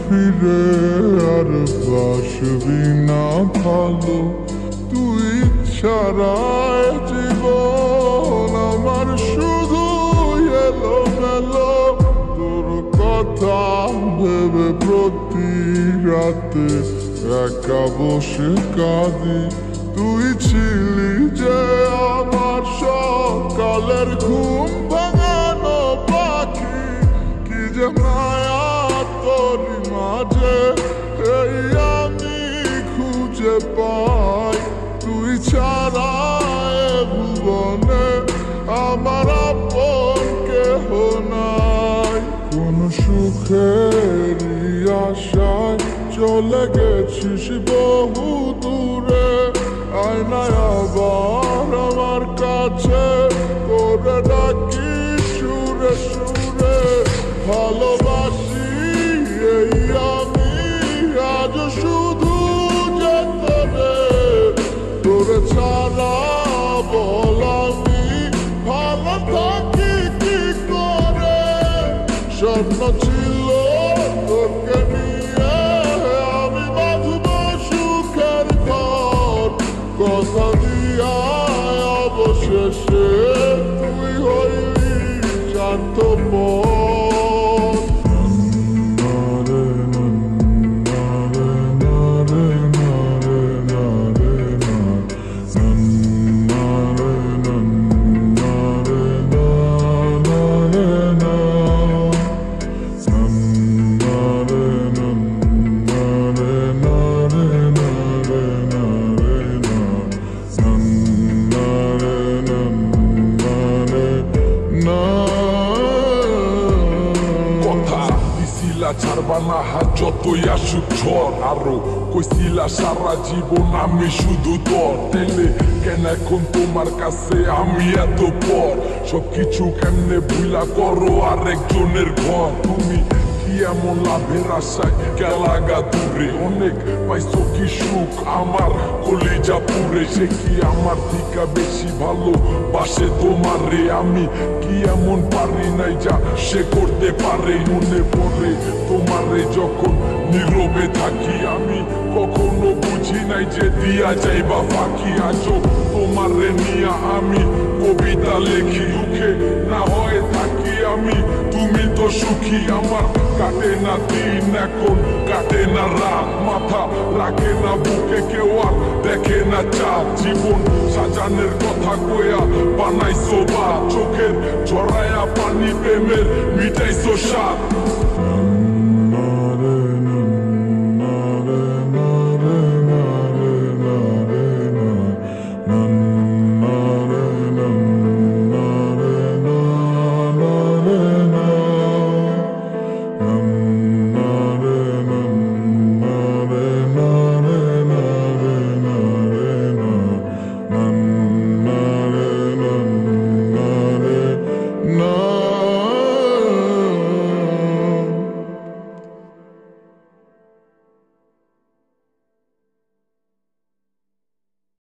ফিরে আর বাসবি না ভালো, তুই ছাড়ায় জীবন আমার শুধু এলোমেলো। তোর কথা ভেবে প্রতি রাতে একা বসে কাঁদি, তুই ছিলি যে আমার সকালের ঘুম ভাঙানো পাখি। কি যে মায়া তোরই মাঝে এই আমি খুঁজে পাই, তুই ছাড়া এ ভুবনে আমার আপন কেহ নাই। কোন সুখেরই আশায় চলে গেছিস বহু দূরে, আয়নায় আবার আমার কাছে করে ডাকি সুরে সুরে। ভালোবাসি এই আমি আজ শুধু যে তোরে ছাড়া বল আমি ভালো থাকি কি করে। স্বপ্ন ছিল তোকে নিয়ে আমি বাঁধব সুখের ঘর, কথা দিয়া অবশেষে তুই হইলি স্বার্থপর। ছাড়বা না হাত যতই আসুক ঝড়, আরো কইছিলা সারা জীবন আমি শুধু তোর। তেলে কেন এখন তোমার কাছে আমি এত পর, সবকিছু কেমনে ভুলা করো আরেকজনের ঘর। তুমি কি এমন লাভের আশায় গেলাগা দূরে, অনেক পাইছো কি সুখ আমার কলিজা পুরে। সে কি আমার দিকা বেশি ভালো বাসে তোমার রে, আমি কি এমন পারি নাই যা সে করতে পারে। মনে পড়ে তোমারে যখন নীরবে থাকি, আমি কখনো বুঝি নাই যে দিয়া যাইবা ফাঁকি। আজও তোমারে নিয়া আমি কবিতা লেখি, দুঃখে না হয়ে থাকি আমি তুমি তো সুখী। আমার কাটে না দিন এখন কাটে না রাত, মাথা রাখে না বুকে কেউ আর দেখে না চাঁদ। জীবন সাজানের কথা কয়া বানাইছো বা চোখের ঝরায়া পানি প্রেমের মিটাইছো স্বাদ।